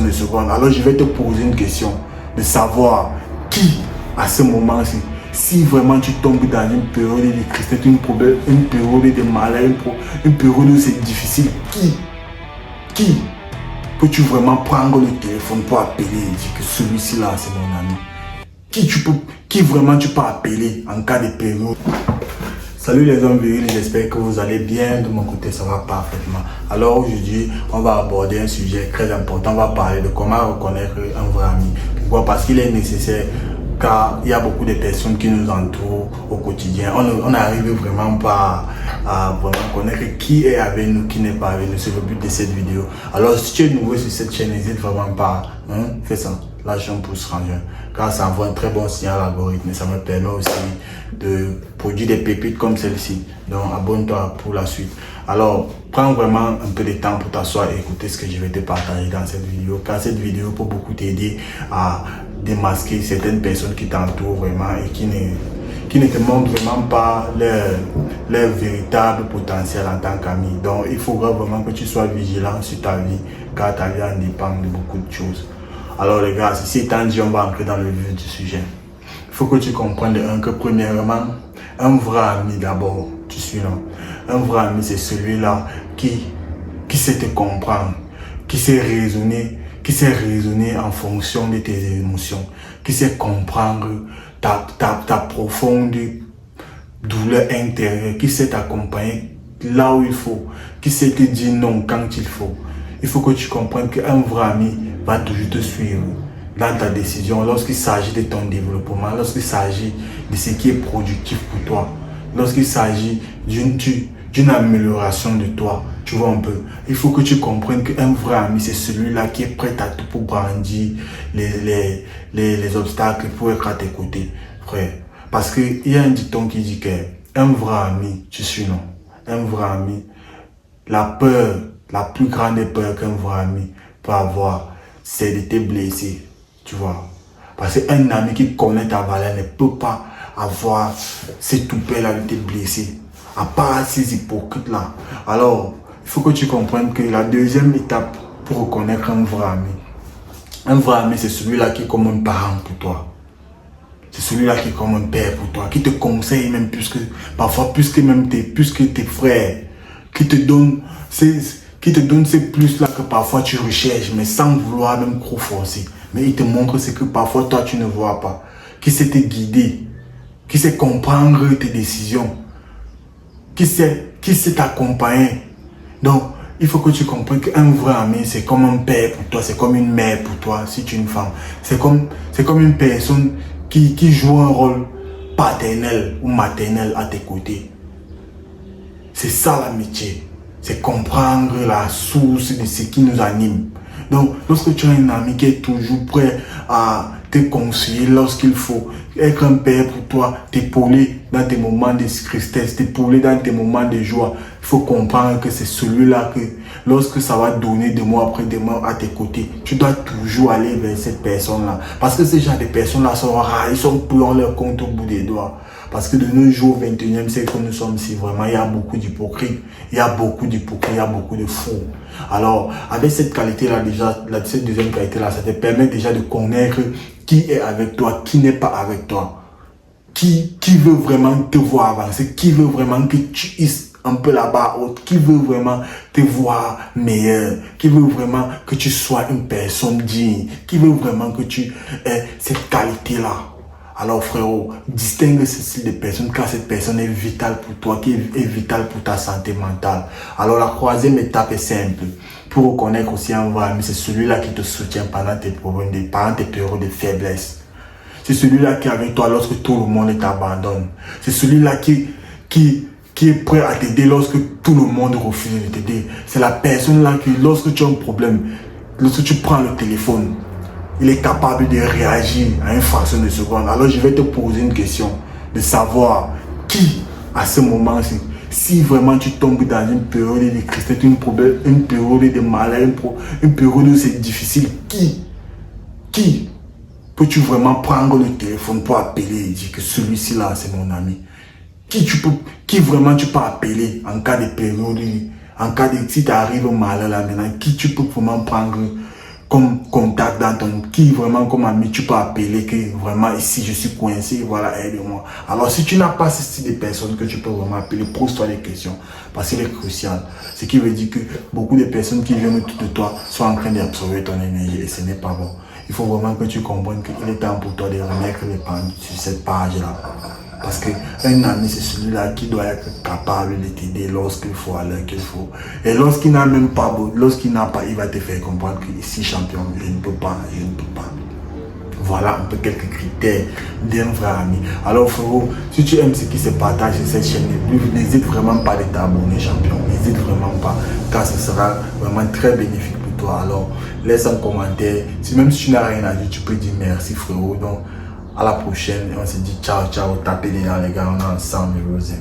fraction de seconde. Alors je vais te poser une question de savoir qui, à ce moment-ci, si vraiment tu tombes dans une période de tristesse, une période de malheur, une période où c'est difficile, qui peux-tu vraiment prendre le téléphone pour appeler et dire que celui-ci là c'est mon ami? Qui vraiment tu peux appeler en cas de période? Salut les hommes virils, j'espère que vous allez bien. De mon côté, ça va parfaitement. Alors aujourd'hui, on va aborder un sujet très important. On va parler de comment reconnaître un vrai ami. Pourquoi? Parce qu'il est nécessaire, car il y a beaucoup de personnes qui nous entourent au quotidien. On n'arrive vraiment pas à vraiment connaître qui est avec nous, qui n'est pas avec nous. C'est le but de cette vidéo. Alors si tu es nouveau sur cette chaîne, n'hésite vraiment pas, fais ça. Lâche un pouce ranger, car ça envoie un très bon signal à l'algorithme et ça me permet aussi de produire des pépites comme celle-ci. Donc abonne-toi pour la suite. Alors prends vraiment un peu de temps pour t'asseoir et écouter ce que je vais te partager dans cette vidéo, car cette vidéo peut beaucoup t'aider à démasquer certaines personnes qui t'entourent vraiment et qui ne te montrent vraiment pas leur véritable potentiel en tant qu'ami. Donc il faudra vraiment que tu sois vigilant sur ta vie, car ta vie en dépend de beaucoup de choses. Alors les gars, ceci étant dit, on va entrer dans le vif du sujet. Il faut que tu comprennes que premièrement, un vrai ami d'abord, tu suis là. Un vrai ami, c'est celui-là qui sait te comprendre, qui sait raisonner en fonction de tes émotions, qui sait comprendre ta profonde douleur intérieure, qui sait t'accompagner là où il faut, qui sait te dire non quand il faut. Il faut que tu comprennes qu'un vrai ami va toujours te suivre dans ta décision lorsqu'il s'agit de ton développement, lorsqu'il s'agit de ce qui est productif pour toi, lorsqu'il s'agit d'une amélioration de toi. Tu vois un peu. Il faut que tu comprennes qu'un vrai ami, c'est celui-là qui est prêt à tout pour brandir les obstacles pour être à tes côtés, frère. Parce qu'il y a un dicton qui dit qu'un vrai ami, tu suis non, un vrai ami, la plus grande peur qu'un vrai ami peut avoir, c'est de te blesser, tu vois. Parce qu'un ami qui connaît ta valeur ne peut pas avoir ces toupets-là de te blesser, à part ces hypocrites-là. Alors, il faut que tu comprennes que la deuxième étape pour reconnaître un vrai ami, c'est celui-là qui est comme un parent pour toi. C'est celui-là qui est comme un père pour toi, qui te conseille même plus que tes frères, qui te donne ces plus-là que parfois tu recherches, mais sans vouloir même trop forcer. Mais il te montre ce que parfois toi tu ne vois pas. Qui sait te guider, qui sait comprendre tes décisions, qui sait t'accompagner. Donc, il faut que tu comprennes qu'un vrai ami, c'est comme un père pour toi, c'est comme une mère pour toi, si tu es une femme. C'est comme une personne qui joue un rôle paternel ou maternel à tes côtés. C'est ça l'amitié. C'est comprendre la source de ce qui nous anime. Donc, lorsque tu as un ami qui est toujours prêt à te conseiller lorsqu'il faut, être un père pour toi, t'épauler dans tes moments de tristesse, t'épauler dans tes moments de joie, il faut comprendre que c'est celui-là que, lorsque ça va donner de mois après de mois à tes côtés, tu dois toujours aller vers cette personne-là. Parce que ces gens de personnes-là sont rares, ils sont plus en leur compte au bout des doigts. Parce que de nos jours, 21e siècle, nous sommes ici, vraiment, il y a beaucoup d'hypocrites, il y a beaucoup de faux. Alors, avec cette qualité-là, déjà, cette deuxième qualité-là, ça te permet déjà de connaître qui est avec toi, qui n'est pas avec toi. Qui veut vraiment te voir avancer, qui veut vraiment que tu hisses un peu là-bas haute, qui veut vraiment te voir meilleur, qui veut vraiment que tu sois une personne digne, qui veut vraiment que tu aies cette qualité-là. Alors frérot, distingue ce style de personne car cette personne est vitale pour toi, qui est vitale pour ta santé mentale. Alors la troisième étape est simple. Pour reconnaître aussi un vrai ami, c'est celui-là qui te soutient pendant tes problèmes, pendant tes périodes de faiblesse. C'est celui-là qui est avec toi lorsque tout le monde t'abandonne. C'est celui-là qui est prêt à t'aider lorsque tout le monde refuse de t'aider. C'est la personne-là qui, lorsque tu as un problème, lorsque tu prends le téléphone, il est capable de réagir à une fraction de seconde. Alors je vais te poser une question, de savoir qui, à ce moment-ci, si vraiment tu tombes dans une période de tristesse, une période de malheur, une période où c'est difficile, qui peux-tu vraiment prendre le téléphone pour appeler et dire que celui-ci là c'est mon ami? Qui vraiment tu peux appeler en cas de période, en cas de, si tu arrives au malheur là maintenant, qui tu peux vraiment prendre comme contact dans ton, qui vraiment comme ami, tu peux appeler que vraiment ici je suis coincé, voilà, aide-moi. Alors si tu n'as pas ce style de personnes que tu peux vraiment appeler, pose-toi des questions parce qu'il est crucial. Ce qui veut dire que beaucoup de personnes qui viennent autour de toi sont en train d'absorber ton énergie et ce n'est pas bon. Il faut vraiment que tu comprennes qu'il est temps pour toi de remettre les pendules sur cette page-là. Parce qu'un ami, c'est celui-là qui doit être capable de t'aider lorsqu'il faut, à l'heure qu'il faut. Et lorsqu'il n'a même pas, lorsqu'il n'a pas, il va te faire comprendre que ici, champion, je ne peux pas, je ne peux pas. Voilà un peu quelques critères d'un vrai ami. Alors frérot, si tu aimes ce qui se partage sur cette chaîne, n'hésite vraiment pas de t'abonner, champion. N'hésite vraiment pas, car ce sera vraiment très bénéfique pour toi. Alors, laisse un commentaire. Même si tu n'as rien à dire, tu peux dire merci frérot. Donc, à la prochaine et on se dit ciao ciao, tapez les gars, on est ensemble, Rosé.